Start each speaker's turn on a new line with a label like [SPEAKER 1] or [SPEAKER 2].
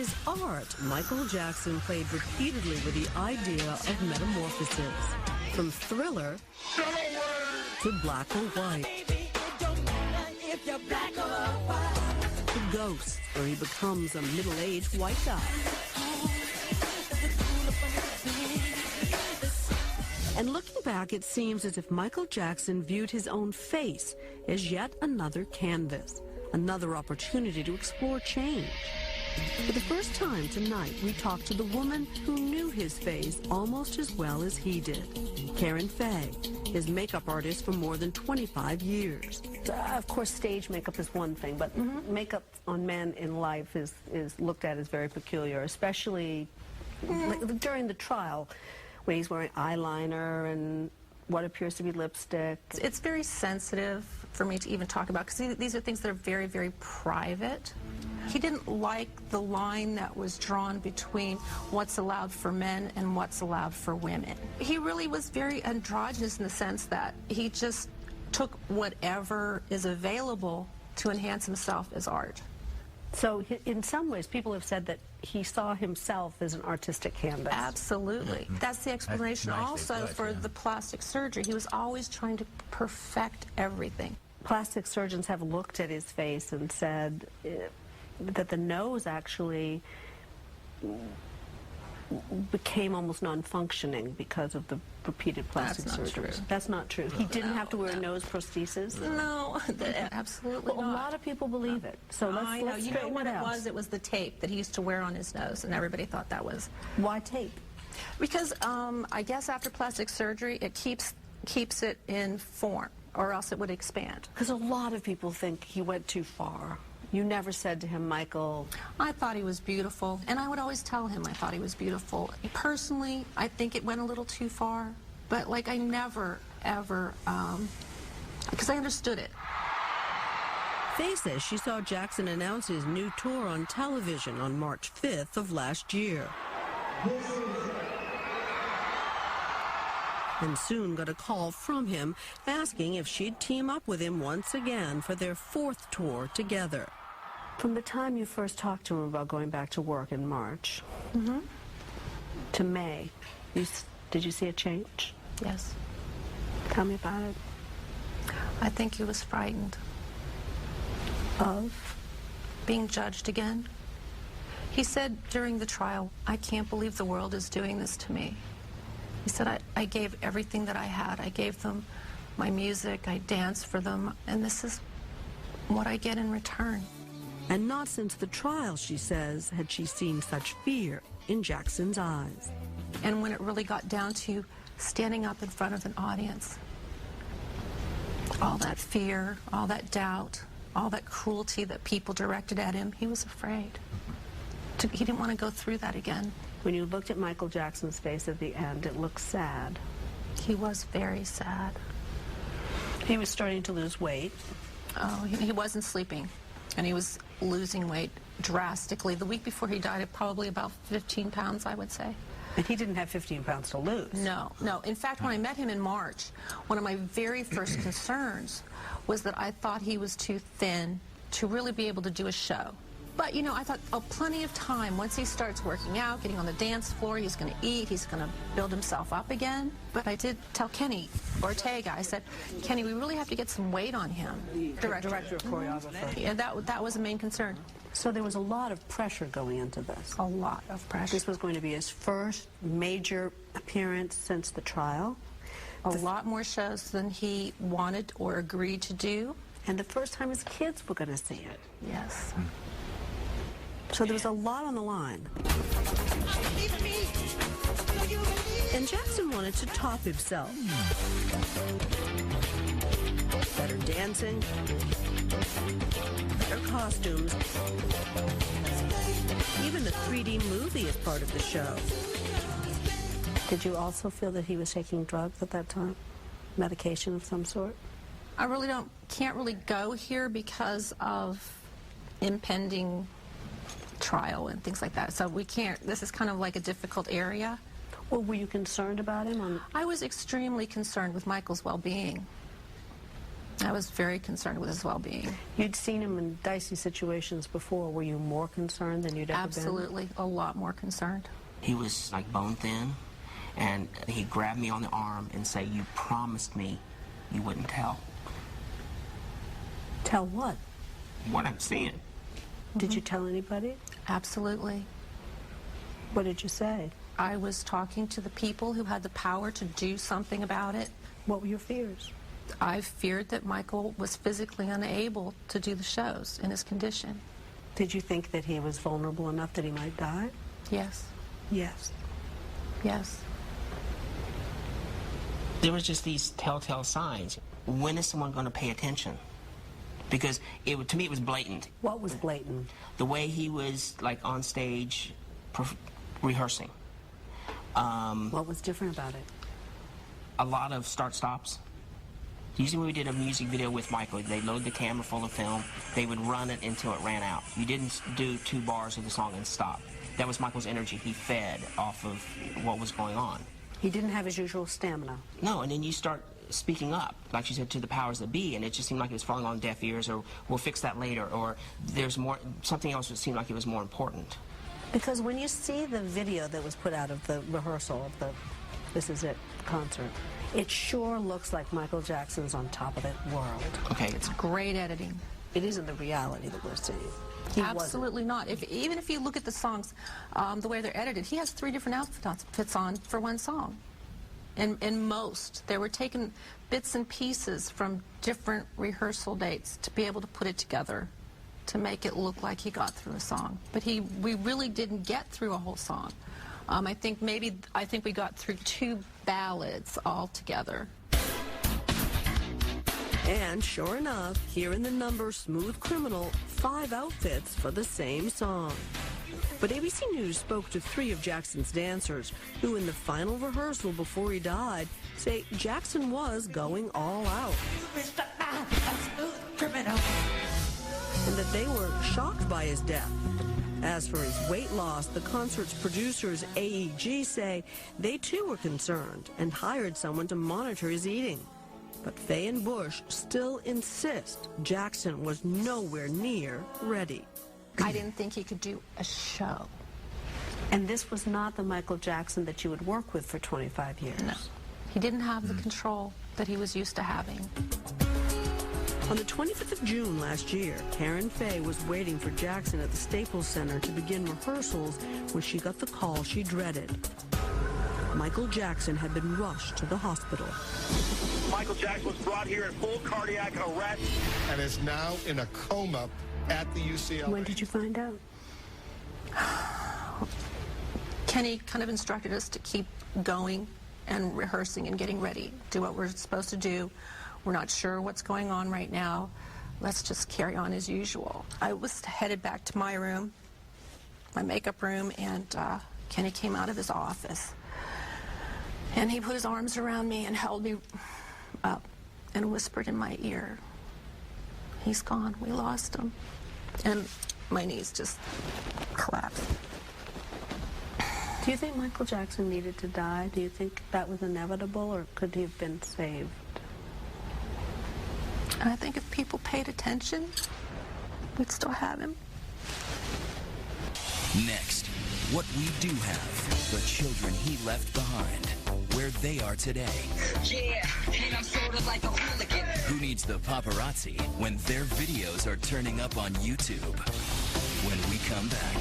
[SPEAKER 1] his art, Michael Jackson played repeatedly with the idea of metamorphosis, from Thriller to Black or White, to Ghosts, where he becomes a middle-aged white guy. And looking back, it seems as if Michael Jackson viewed his own face as yet another canvas, another opportunity to explore change. For the first time tonight, we talked to the woman who knew his face almost as well as he did, Karen Faye, his makeup artist for more than 25 years.
[SPEAKER 2] Of course, stage makeup is one thing, but makeup on men in life is looked at as very peculiar, especially during the trial, when he's wearing eyeliner and what appears to be lipstick.
[SPEAKER 3] It's very sensitive for me to even talk about, because these are things that are very, very private. He didn't like the line that was drawn between what's allowed for men and what's allowed for women. He really was very androgynous in the sense that he just took whatever is available to enhance himself as art.
[SPEAKER 2] So in some ways, people have said that he saw himself as an artistic canvas.
[SPEAKER 3] Absolutely. That's the explanation also for the plastic surgery. He was always trying to perfect everything.
[SPEAKER 2] Plastic surgeons have looked at his face and said that the nose actually became almost non-functioning because of the repeated plastic surgeries. That's not true. He didn't have to wear nose prosthesis?
[SPEAKER 3] No, absolutely not.
[SPEAKER 2] A lot of people believe it. So let's
[SPEAKER 3] you know what it was? It was the tape that he used to wear on his nose, and everybody thought that was...
[SPEAKER 2] Why tape?
[SPEAKER 3] Because I guess after plastic surgery, it keeps it in form, or else it would expand.
[SPEAKER 2] Because a lot of people think he went too far. You never said to him, Michael...
[SPEAKER 3] I thought he was beautiful, and I would always tell him I thought he was beautiful. Personally, I think it went a little too far, but like I never, ever, because I understood it.
[SPEAKER 1] Faye says she saw Jackson announce his new tour on television on March 5th of last year. And soon got a call from him asking if she'd team up with him once again for their 4th tour together.
[SPEAKER 2] From the time you first talked to him about going back to work in March to May, did you see a change?
[SPEAKER 3] Yes.
[SPEAKER 2] Tell me about it.
[SPEAKER 3] I think he was frightened. Of? Being judged again. He said during the trial, I can't believe the world is doing this to me. He said, I gave everything that I had. I gave them my music, I danced for them, and this is what I get in return.
[SPEAKER 1] And not since the trial, she says, had she seen such fear in Jackson's eyes.
[SPEAKER 3] And when it really got down to standing up in front of an audience, all that fear, all that doubt, all that cruelty that people directed at him, he was afraid. He didn't want to go through that again.
[SPEAKER 2] When you looked at Michael Jackson's face at the end, it looked sad.
[SPEAKER 3] He was very sad.
[SPEAKER 2] He was starting to lose weight.
[SPEAKER 3] Oh, he wasn't sleeping, and he was losing weight drastically. The week before he died, probably about 15 pounds, I would say.
[SPEAKER 2] And he didn't have 15 pounds to lose.
[SPEAKER 3] No, no. In fact, when I met him in March, one of my very first concerns was that I thought he was too thin to really be able to do a show. But, you know, I thought, oh, plenty of time. Once he starts working out, getting on the dance floor, he's going to eat, he's going to build himself up again. But I did tell Kenny, Ortega, I said, Kenny, we really have to get some weight on him.
[SPEAKER 2] Director of choreography.
[SPEAKER 3] Yeah, that was a main concern.
[SPEAKER 2] So there was a lot of pressure going into this.
[SPEAKER 3] A lot of pressure.
[SPEAKER 2] This was going to be his first major appearance since the trial.
[SPEAKER 3] A lot more shows than he wanted or agreed to do.
[SPEAKER 2] And the first time his kids were going to see it.
[SPEAKER 3] Yes.
[SPEAKER 2] So there was a lot on the line.
[SPEAKER 1] And Jackson wanted to top himself. Better dancing, better costumes. Even a 3D movie is part of the show.
[SPEAKER 2] Did you also feel that he was taking drugs at that time? Medication of some sort?
[SPEAKER 3] I really can't really go here because of impending trial and things like that. So we can't, this is kind of like a difficult area.
[SPEAKER 2] Well, were you concerned about him?
[SPEAKER 3] I was extremely concerned with Michael's well-being. I was very concerned with his well-being.
[SPEAKER 2] You'd seen him in dicey situations before. Were you more concerned than you'd ever been?
[SPEAKER 3] Absolutely, a lot more concerned.
[SPEAKER 4] He was like bone thin, and he grabbed me on the arm and say, "You promised me you wouldn't tell."
[SPEAKER 2] Tell what?
[SPEAKER 4] What I'm seeing.
[SPEAKER 2] Did you tell anybody?
[SPEAKER 3] Absolutely.
[SPEAKER 2] What did you say?
[SPEAKER 3] I was talking to the people who had the power to do something about it.
[SPEAKER 2] What were your fears?
[SPEAKER 3] I feared that Michael was physically unable to do the shows in his condition.
[SPEAKER 2] Did you think that he was vulnerable enough that he might die?
[SPEAKER 3] Yes.
[SPEAKER 2] Yes.
[SPEAKER 3] Yes.
[SPEAKER 4] There was just these telltale signs. When is someone going to pay attention? Because to me it was blatant.
[SPEAKER 2] What was blatant?
[SPEAKER 4] The way he was like on stage rehearsing.
[SPEAKER 2] What was different about it?
[SPEAKER 4] A lot of start-stops. Usually when we did a music video with Michael, they'd load the camera full of film, they would run it until it ran out. You didn't do 2 bars of the song and stop. That was Michael's energy. He fed off of what was going on.
[SPEAKER 2] He didn't have his usual stamina.
[SPEAKER 4] No, and then you start speaking up, like you said, to the powers that be, and it just seemed like it was falling on deaf ears, or we'll fix that later, or there's more, something else that seemed like it was more important.
[SPEAKER 2] Because when you see the video that was put out of the rehearsal of the This Is It concert, it sure looks like Michael Jackson's on top of that world.
[SPEAKER 4] Okay.
[SPEAKER 3] It's great editing.
[SPEAKER 2] It isn't the reality that we're seeing. He
[SPEAKER 3] Absolutely not. Even if you look at the songs, the way they're edited, he has 3 different outfits on for one song. And most, they were taking bits and pieces from different rehearsal dates to be able to put it together to make it look like he got through a song. But we really didn't get through a whole song. I think we got through 2 ballads altogether.
[SPEAKER 1] And sure enough, here in the number Smooth Criminal, 5 outfits for the same song. But ABC News spoke to 3 of Jackson's dancers, who in the final rehearsal before he died, say Jackson was going all out. And that they were shocked by his death. As for his weight loss, the concert's producers, AEG, say they too were concerned and hired someone to monitor his eating. But Faye and Bush still insist Jackson was nowhere near ready.
[SPEAKER 3] I didn't think he could do a show.
[SPEAKER 2] And this was not the Michael Jackson that you would work with for 25 years.
[SPEAKER 3] No. He didn't have the control that he was used to having.
[SPEAKER 1] On the 25th of June last year, Karen Faye was waiting for Jackson at the Staples Center to begin rehearsals when she got the call she dreaded. Michael Jackson had been rushed to the hospital.
[SPEAKER 5] Michael Jackson was brought here in full cardiac arrest
[SPEAKER 6] and is now in a coma at the UCLA.
[SPEAKER 2] When did you find out?
[SPEAKER 3] Kenny kind of instructed us to keep going and rehearsing and getting ready, do what we're supposed to do. We're not sure what's going on right now. Let's just carry on as usual. I was headed back to my room, my makeup room, and Kenny came out of his office. And he put his arms around me and held me up and whispered in my ear, "He's gone, we lost him." And my knees just collapsed.
[SPEAKER 2] Do you think Michael Jackson needed to die? Do you think that was inevitable, or could he have been saved?
[SPEAKER 3] I think if people paid attention, we'd still have him.
[SPEAKER 7] Next, what we do have, the children he left behind, where they are today.
[SPEAKER 8] Yeah, and I'm sort of like a hooligan.
[SPEAKER 7] Who needs the paparazzi when their videos are turning up on YouTube? When we come back.